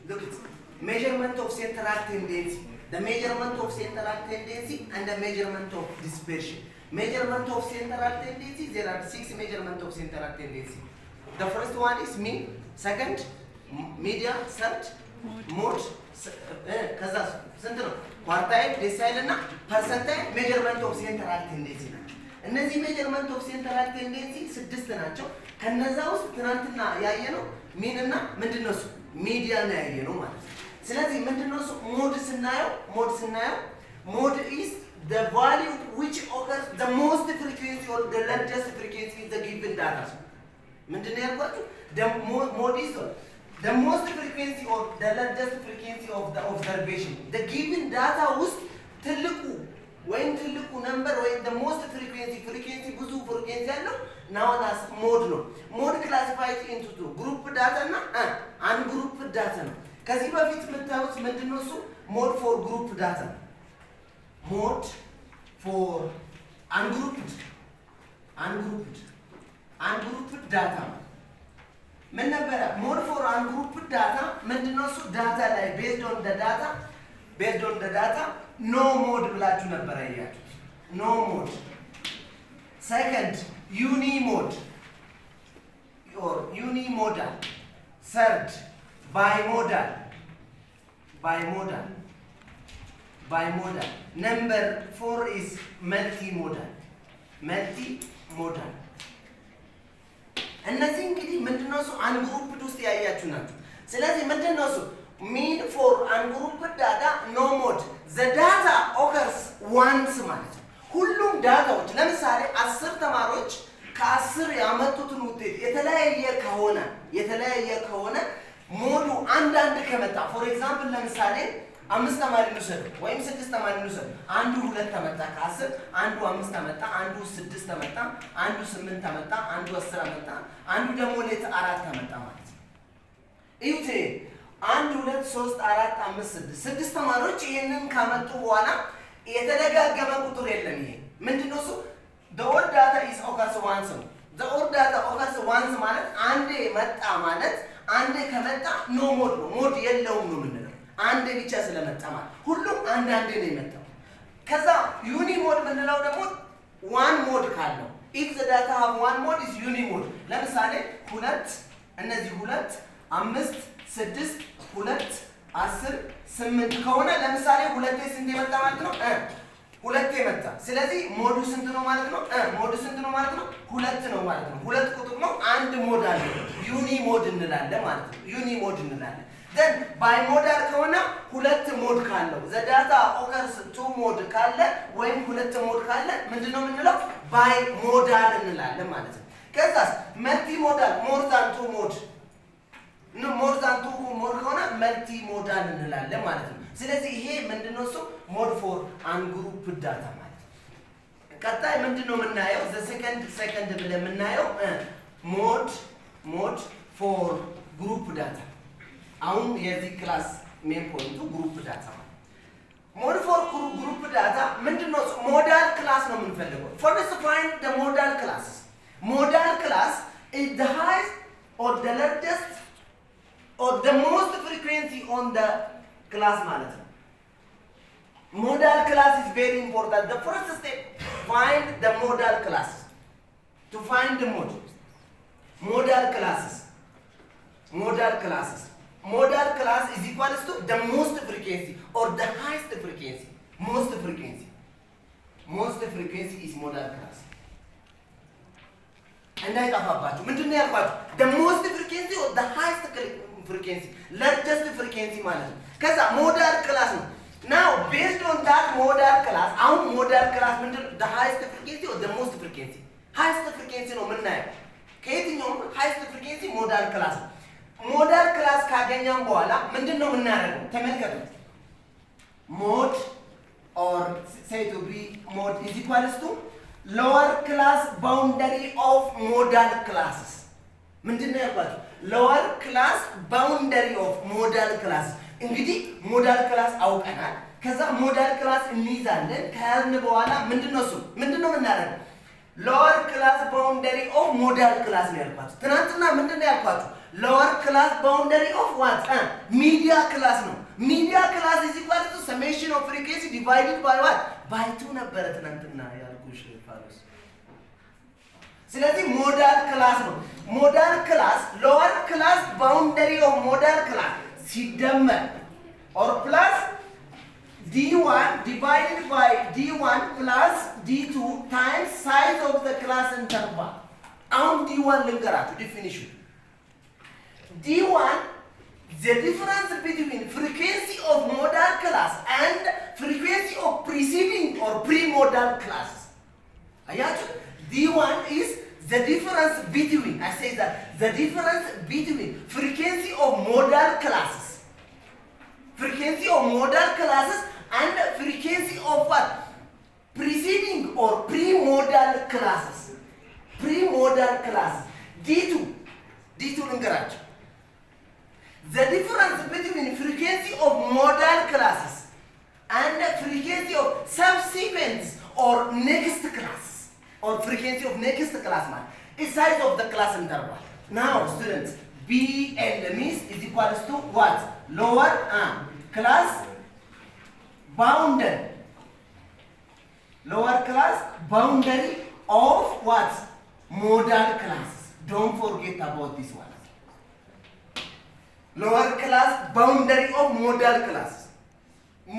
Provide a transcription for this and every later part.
Look at measurement of central tendency. The measurement of central tendency and the measurement of dispersion. Measurement of central tendency, there are 6 measurements of central tendency. The first one is mean, second, median, third, mode, quartile, decile, and percentile measurement of central tendency. እነዚህ measurement of central tendency 6 ናቸው ከነዛ ውስጥ ትናንትና ያየነው ሚን እና ምንድነው ሚዲያን ያየነው ማለት ነው ስለዚህ ምንድነው ሞድ ስናየው ሞድ is the value which occurs the most frequency or the largest frequency in the given data ምንድነው ያልኳችሁ the mode is the most frequency or the largest frequency of the observation the given data ውስጥ ትልቁ when ትልቁ number when the most frequency ብዙ frequency ያለው known as mode ነው mode classified into two group data እና ungrouped data ነው ከዚህ በፊት የምታዩት ምንድነው mode for group data mode for ungrouped data ምን ነበር mode for ungrouped data ምንድነው data ላይ based on the data no mode ብላችሁ ነበር ያያችሁት no mode second unimode or unimodal third bimodal number 4 is multimodal እነዚህ እንግዲህ ምንድነው ungrouped ውስጥ ያያችሁ ናችሁ ስለዚህ ምንድነው mean for ungrouped data no mode the data occurs once ማለት ነው ሁሉም ዳታዎች ለምሳሌ 10 ተማሪዎች ከ10 ያመጡትን ውጤት የተለያየ ከሆነ ሞዱ አንድ ከመጣ for example ለምሳሌ 5 ተማሪ ልውሰድ ወይም 6 ተማሪ ልውሰድ አንዱ 2 ተመጣ ከ10 አንዱ 5 ተመጣ አንዱ 6 ተመጣ አንዱ 8 ተመጣ አንዱ 10 ተመጣ አንዱ ደግሞ ሌት 4 ተመጣ ማለት ነው እዩት 1 2 3 4 5 6 ተማሪዎች ይሄንን ካመጡ በኋላ የተደጋገመ ቁጥር የለም ይሄ ምንድነው the odd data is occurs once the odd data occurs once ማለት አንዴ መጣ ማለት አንዴ ከመጣ no mode ነው ሞድ የለውም ነው ምንለው አንዴ ብቻ ስለመጣ ማለት ሁሉም አንዴ ነው የመጣው ከዛ unimode ምንለው ደግሞ one mode ካለው if the data have one mode is unimode ለምሳሌ 2 እነዚህ 2 5 6 2 10 8 ከሆነ ለምሳሌ 2 ስንት ይመጣ ማለት ነው 2 ይመጣ ስለዚህ ሞዱ ስንት ነው ማለት ነው ሁለት ነው ማለት ነው ሁለት ቁጥር ነው አንድ ሞድ አለ ዩኒሞድ እንላለን ማለት ነው ዩኒሞድ እንላለን then bimodal ከሆነ ሁለት ሞድ ካለው the data occurs two mode ካለ ወይም ሁለት ሞድ ካለ ምንድነው የምንለው bimodal እንላለን ማለት ነው ከዛስ multimodal more than two mode ከሆነ multimodal እንላለን ማለት ነው ስለዚህ ይሄ ምንድነው mode for ungrouped data ማለት ነው ቀጣይ ምንድነው የምናየው the second ብለን የምናየው mode for group data አሁን የዚህ ክላስ ሜን ፖይንቱ group data mode for group data ምንድነው modal class ነው የምንፈልገው first find the modal classes modal class is the highest or the largest or the most frequency on the class ማለት ነው modal class is very important the first step find the modal class to find the modal classes modal class is equals to the most frequency or the highest frequency most frequency is modal class እንዳይጣፋባችሁ ምንድነው ያልኳችሁ the most frequency or the highest frequency largest frequency ማለት ነው ከዛ modal class ነው now based on that modal class አሁን modal class ምንድነው the highest frequency or the most frequency highest frequency ነው ምናየው ከየትኛው highest frequency modal class modal class ካገኘን በኋላ ምንድነው የምናደርገው ተመልከቱት mode or say to be mode is equals to lower class boundary of modal classes ምንድነው ያልኳችሁ lower class boundary of modal class እንግዲህ modal class አውቀናል ከዛ modal class እንይዛለን ከያዝን በኋላ ምንድነው የምናደርገው lower class boundary of modal class ነው ያልኳችሁ ትናንትና ምንድነው ያልኳችሁ lower class boundary of what? Media class ነው። media class is equal to summation of frequency divided by what? by 2 ነበረ ትናንትና ያልኩሽ ፋሮስ። ስለዚህ ሞዳል ክላስ ነው። ሞዳል ክላስ lower class boundary of modal class ሲደመር or plus D1 divided by D1 plus D2 times size of the class interval. አሁን D1 ልንገራችሁ definition. D1 the difference between frequency of modal class and frequency of preceding or pre-modal classes. አያችሁ? D1 is the difference between, I say that, the difference between frequency of modal classes. Frequency of modal classes and frequency of what? Preceding or pre-modal classes. Pre-modal classes. D2 ልንገራችሁ. The difference between frequency of modal classes and frequency of subsequent or next classes. Or frequency of next class man is size of the class interval. Now students, BL means is equals to what? Lower class boundary. Lower class boundary of what? Modal classes. Don't forget about this one. Lower class boundary of modal classes.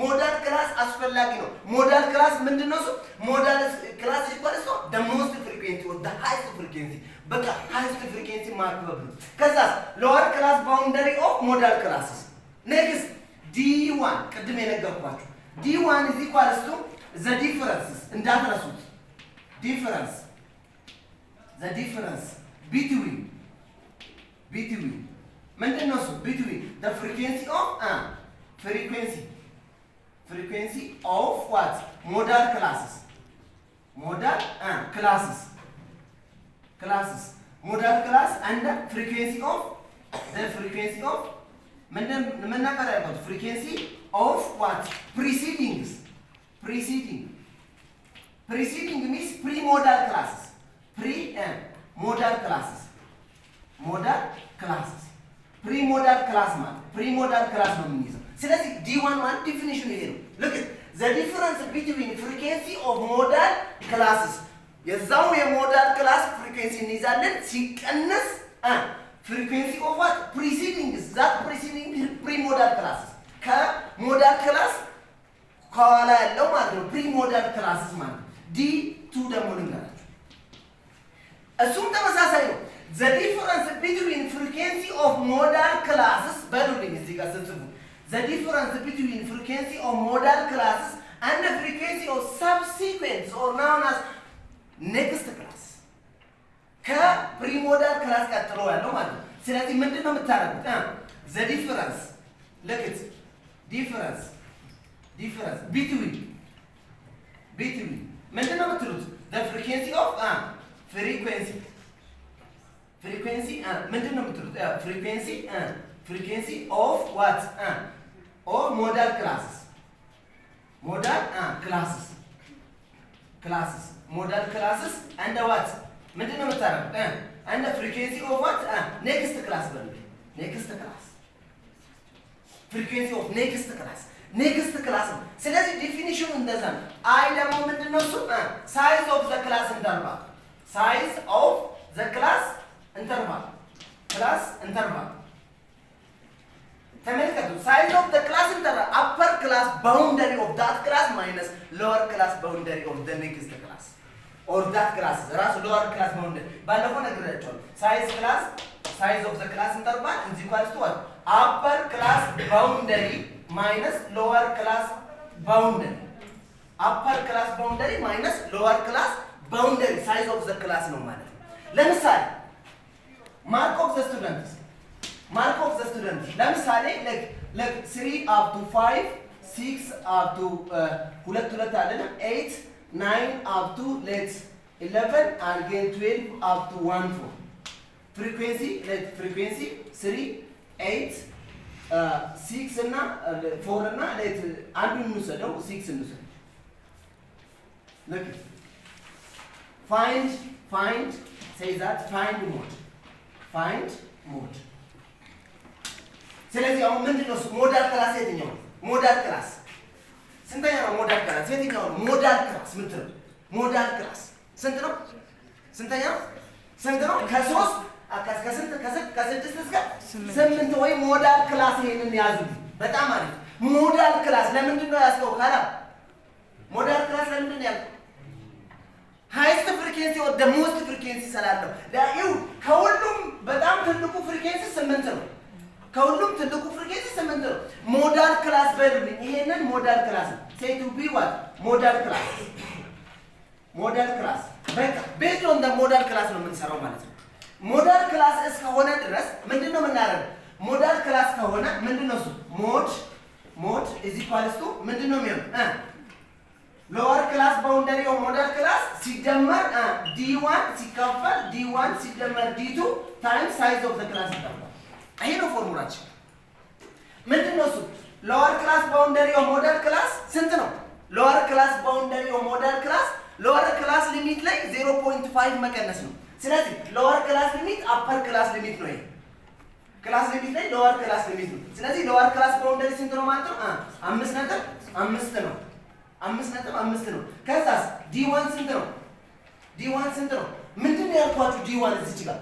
ሞዳል ክላስ አስፈላጊ ነው። ሞዳል ክላስ ምንድነው? ሞዳል ክላስ ሲባል ነው the most frequency or the highest frequency በቃ highest frequency ማክበብ ነው። ከዛ lower class boundary of modal classes. next D1 ቅድም የነገርኳችሁ D1 is equals to the differences እንዳትረሱት the difference between ምንድነው? between the frequency of frequency of what? Modal classes. Modal classes. Modal class and the frequency of frequency of what? Preceding means pre-modal classes. Modal classes. Pre-modal class man. Pre-modal class ነው የሚይዘው። ስለዚህ D1 ማለት ዲፊኒሽኑ ይሄ ነው። look at the difference between frequency of modal classes የዛው የሞዳል ክላስ ፍሪኩዌንሲ እንይዛለን ሲቀነስ frequency of what? preceding pre-modal classes ከሞዳል ክላስ ከኋላ ያለው ማለት ነው pre-modal classes ማለት ነው። D2 ደግሞ ልንገራችሁ እሱም ተመሳሳይ ነው። the difference between frequency of modal classes በሉልኝ እዚህ ጋር ስንጽፉ the difference between frequency of modal classes and the frequency of subsequent or known as next class ከፕሪሞዳል ክላስ ቀጥሎ ያለው ማለት ነው። ስለዚህ ምንድነው የምታደርጉት? the difference look at difference between ምንድነው የምትሉት? the frequency of frequency ምንድነው የምትሉት? frequency of what? of modal classes modal classes and what? ምንድነው የምታደርጉት? and the frequency of what? next class frequency of next class ነው። ስለዚህ ዲፊኒሽኑ እንደዛ ነው። አይ ደግሞ ምንድነው እሱ? size of the class interval ተመልከቱ size of the class interval upper class boundary of that class minus lower class boundary of the next class or that class ራሱ lower class boundary ባለፈው ነግሬያቸዋለሁ። size of the class interval is equal to what? upper class boundary minus lower class boundary minus lower class boundary size of the class ነው ማለት ነው። ለምሳሌ mark of the students ለምሳሌ like 3 up to 5 6 up to 2 አይደለ 8 9 up to let's 11 and again 12 up to 1 4 frequency 3 8 6 እና 4 እና አንዱን እንውሰደው 6 እንውሰድ look find say that find mode ስለዚህ አሁን ምንድነው እሱ ሞዳል ክላስ የትኛው ነው? ሞዳል ክላስ ስንተኛ ነው? ሞዳል ክላስ የትኛው ነው? ሞዳል ክላስ ምንድነው? ሞዳል ክላስ ስንት ነው? ስንተኛ ነው? ስንት ነው? ከሶስት ከስድስት እስከ ስምንት ወይ ሞዳል ክላስ ይሄንን ያዙ። በጣም አሪፍ ሞዳል ክላስ ለምንድን ነው ያዝከው? ካላ ሞዳል ክላስ ለምንድን ነው ያዝከው? ሃይስት ፍሪኩዌንሲ ወደ ሞስት ፍሪኩዌንሲ ስላለው ዳይው ከሁሉም በጣም ትልቁ ፍሪኩዌንሲ 8 ነው። ከሁሉም ትልቁ ፍሪኩዌንሲ 8 ነው። ሞዳል ክላስ በሉልኝ። ይሄንን ሞዳል ክላስ ነው። ሴይ ቱ ቢ ዋት ሞዳል ክላስ ሞዳል ክላስ በቃ ቤዝድ ኦን ዘ ሞዳል ክላስ ነው የምንሰራው ማለት ነው። ሞዳል ክላስ እስከሆነ ድረስ ምንድነው የምናደርገው? ሞዳል ክላስ ከሆነ ምንድነው እሱ ሞድ ኢዝ ኢኳልስ ቱ ምንድነው የሚሆነው? ሎወር ክላስ ባውንደሪ ኦፍ ሞዳል ክላስ ሲደመር ዲ1 ሲካፈል ዲ1 ሲደመር ዲ2 ታይምስ ሳይዝ ኦፍ ዘ ክላስ ይባላል። ይሄ ነው ፎርሙላችን። ምንድነው እሱ? ሎወር ክላስ ባውንደሪ ኦፍ ሞዳል ክላስ ስንት ነው? ሎወር ክላስ ባውንደሪ ኦፍ ሞዳል ክላስ ሎወር ክላስ ሊሚት ላይ 0.5 መቀነስ ነው። ስለዚህ ሎወር ክላስ ሊሚት አፐር ክላስ ሊሚት ነው። ይሄ ክላስ ሊሚት ላይ ሎወር ክላስ ሊሚት ነው። ስለዚህ ሎወር ክላስ ባውንደሪ ስንት ነው ማለት ነው? 5.5 ነው። 5.5 ነው። ከዛስ ዲ1 ስንት ነው? ዲ1 ስንት ነው? ምንድን ነው ያልኳችሁ? ዲ1 እዚች ጋር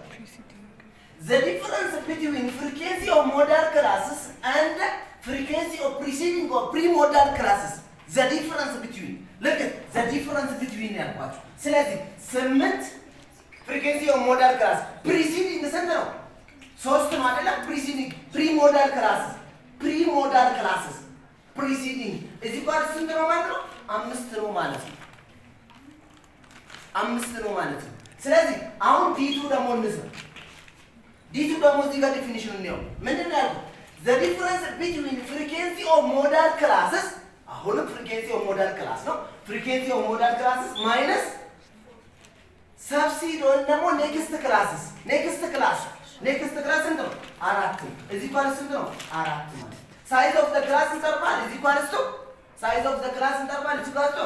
the difference between frequency of modal classes and frequency of preceding or pre-modal classes the difference between look at the difference between ያልኳችሁ። ስለዚህ 8 frequency of modal class preceding ስንት ነው? 3 ነው አይደል? preceding pre-modal classes preceding እዚህ ጋር ስንት ነው ማለት ነው? 5 ነው ማለት ነው። 5 ነው ማለት ነው። ስለዚህ አሁን ዲ2 ደግሞ እንስራ። ዲ2 ደግሞ እዚህ ጋር ዲፊኒሽን ነው። ምንድን ነው ያልኩት? the difference between frequency of modal classes አሁንም frequency of modal class ነው። frequency of modal classes minus subseed ወይም ደግሞ next classes next class ስንት ነው? 4 ነው። እዚህ ጋር ስንት ነው? 4 ማለት size of the class interval is equal to size of the class interval is equal to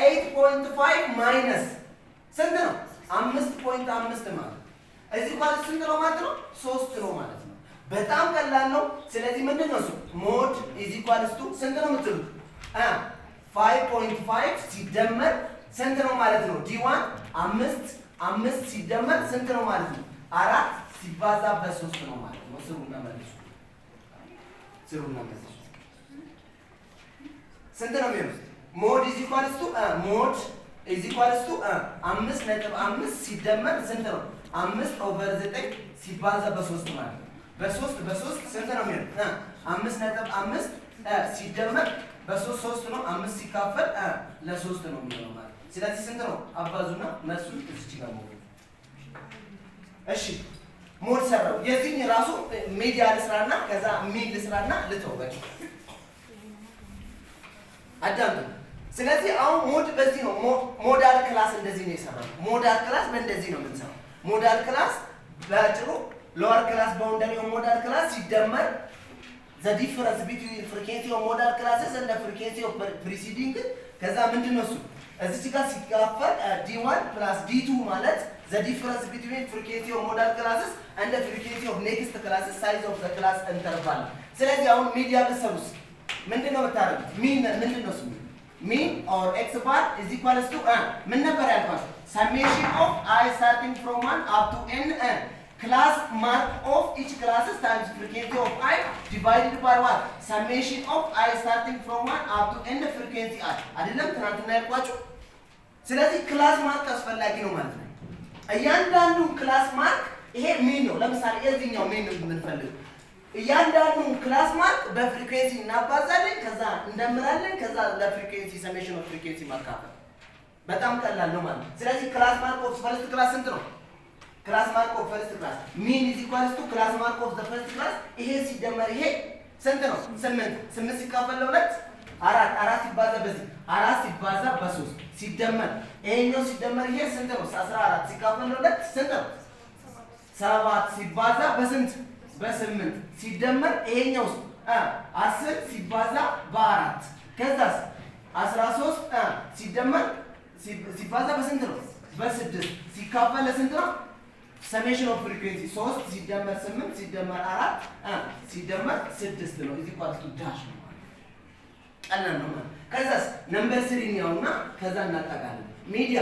8.5 minus ስንት ነው? 5.5 ማለት እዚህ ጋር ስንት ነው ማለት ነው? 3 ነው ማለት ነው። በጣም ቀላል ነው። ስለዚህ ምንድን ነው እሱ? ሞድ is equal to ስንት ነው የምትሉት? 5.5 ሲደመር ስንት ነው ማለት ነው? ዲ1 5 ሲደመር ስንት ነው ማለት ነው? 4 ሲባዛ በ3 ነው ማለት ነው። ስሩና መልሱ ስንት ነው የሚሆነው? ሞድ ኢዝ ኢኳልስ ቱ 5.5 ሲደመር ስንት ነው? 5/9 ሲባዛ በ3 ማለት ነው። በ3 ስንት ነው የሚሆነው? 5.5 ሲደመር በ3 3 ነው። 5 ሲካፈል ለ3 ነው የሚሆነው ማለት ነው። ስለዚህ ስንት ነው? አባዙና መልሱን እዚች ጋር ነው። እሺ ሞድ ሰራው። የዚህን ራሱ ሚዲያ ልስራና ከዛ ሚድ ልስራና ልተው በቃ አዳም። ስለዚህ አሁን ሞድ በዚህ ነው። ሞዳል ክላስ እንደዚህ ነው የሰራው። ሞዳል ክላስ በእንደዚህ ነው የምንሰራው። ሞዳል ክላስ በአጭሩ ሎወር ክላስ ባውንደሪ ኦፍ ሞዳል ክላስ ሲደመር the difference between frequency of modal classes and the frequency of preceding ከዛ ምንድነው እሱ እዚህ ጋር ሲካፈል d1 plus d2 ማለት the difference between frequency of modal classes and the frequency of next classes size of the class interval። ስለዚህ አሁን ሚዲያ ልሰሩስ ምንድነው የምታደርጉት? ምንድነው እሱ mean or x bar is equals to ምን ነበር ያልኳችሁ? summation of I starting from 1 up to n class mark of each classes times frequency of I divided by what? summation of I starting from 1 up to n frequency I አይደለም ትናንትና ያልኳችሁ። ስለዚህ ክላስ ማርክ አስፈላጊ ነው ማለት ነው። እያንዳንዱ ክላስ ማርክ ይሄ ሚን ነው። ለምሳሌ የዚህኛው ሚን ነው የምንፈልገው። እያንዳንዱ ክላስ ማርክ በፍሪኩዌንሲ እናባዛለን፣ ከዛ እንደምራለን፣ ከዛ ለፍሪኩዌንሲ ሰሜሽን ኦፍ ፍሪኩዌንሲ ማካፈል በጣም ቀላል ነው ማለት ነው። ስለዚህ ክላስ ማርክ ኦፍ ፈርስት ክላስ ስንት ነው? ክላስ ማርክ ኦፍ ፈርስት ክላስ ሚን ኢዝ ኢኳልስ ቱ ክላስ ማርክ ኦፍ ዘ ፈርስት ክላስ ይሄ ሲደመር ይሄ ስንት ነው? 8 ሲካፈል ለ2 4 ሲባዛ በዚህ 4 ሲባዛ በ3 ሲደመር ይሄኛው ሲደመር ይሄ ስንት ነው? 14 ሲካፈል ለ2 ስንት ነው? 7 ሲባዛ በስንት? በ8 ሲደመር ይሄኛው 10 ሲባዛ በ4 ከዛስ 13 ሲደመር ሲባዛ በስንት ነው? በ6 ሲካፈል ለስንት ነው? ሰሜሽን ኦፍ ፍሪኩዌንሲ 3 ሲደመር 8 ሲደመር 4 ሲደመር 6 ነው። እዚህ ኳልቱ ዳሽ ነው ማለት ቀላል ነው ማለት። ከዛስ ነምበር 3 ያውና ከዛ እናጠቃለን። ሚዲያ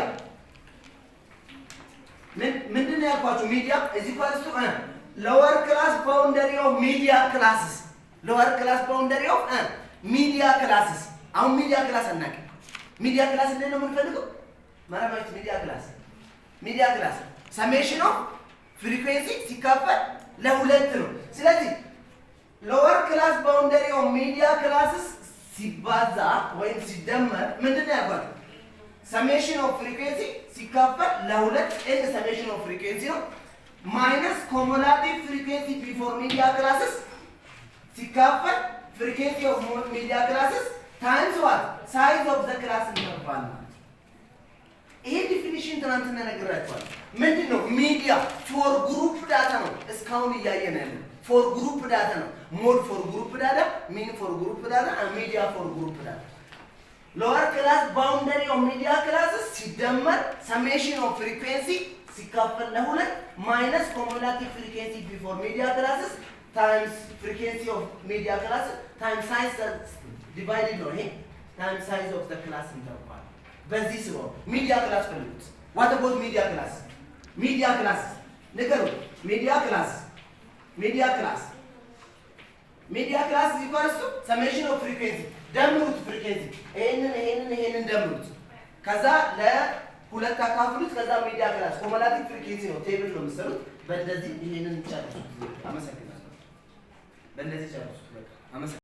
ምንድነው ያልኳችሁ? ሚዲያ እዚህ ኳልቱ ሎወር ክላስ ባውንደሪ ኦፍ ሚዲያ ክላስስ ሎወር ክላስ ባውንደሪ ኦፍ ሚዲያ ክላስስ። አሁን ሚዲያ ክላስ አናውቅም። ሚዲያ ክላስ እንዴት ነው የምንፈልገው? ማራማይት ሚዲያ ክላስ ሰሜሽን ኦፍ ፍሪኩዌንሲ ሲካፈል ለሁለት ነው። ስለዚህ ሎወር ክላስ ባውንደሪ ኦፍ ሚዲያ ክላስስ ሲባዛ ወይም ሲደመር ምንድነው ያልኳችሁ? ሰሜሽን ኦፍ ፍሪኩዌንሲ ሲካፈል ለሁለት ኤንድ ሰሜሽን ኦፍ ፍሪኩዌንሲ ነው ማይነስ ኮሙላቲቭ ፍሪኩዌንሲ ቢፎር ሚዲያ ክላስስ ሲካፈል ፍሪኩዌንሲ ኦፍ ሚዲያ ክላስስ ታይምስ ዋት ሳይዝ ኦፍ ዘ ክላስ እንተባል። ይሄ ዲፊኒሽን ትናንትና ነግራችኋል። ምንድነው? ሚዲያ ፎር ግሩፕ ዳታ ነው። እስካሁን እያየን ያለው ፎር ግሩፕ ዳታ ነው። ሞድ ፎር ግሩፕ ዳታ፣ ሚን ፎር ግሩፕ ዳታ፣ ሚዲያ ፎር ግሩፕ ዳታ። ሎወር ክላስ ባውንደሪ ኦፍ ሚዲያ ክላስስ ሲደመር ሰሜሽን ኦፍ ፍሪኩዌንሲ ሲካፈል ለሁለት ማይነስ ኮሙላቲቭ ፍሪኩዌንሲ ቢፎር ሚዲያ ክላስስ ታይምስ ፍሪኩዌንሲ ኦፍ ሚዲያ ክላስስ ታይምስ ሳይዝ ዲቫይድድ ነው። ይሄ ታይምስ ሳይዝ ኦፍ ዘ ክላስ እንተባል። በዚህ ስለሆነ ሚዲያ ክላስ ፈልጉት። ዋት አባውት ሚዲያ ክላስ? ሚዲያ ክላስ ንገሩ። ሚዲያ ክላስ ኢኳልስ ቱ ሰሜሽን ኦፍ ፍሪኩዌንሲ ደምሩት። ፍሪኩዌንሲ ይሄንን ደምሩት። ከዛ ለሁለት አካፍሉት። ከዛ ሚዲያ ክላስ ኮሙላቲቭ ፍሪኩዌንሲ ነው። ቴብል ነው የምትሰሩት። በእንደዚህ ይሄንን ጨርሱት። አመሰግናለሁ። በእንደዚህ ጨርሱት። በቃ አመሰግናለሁ።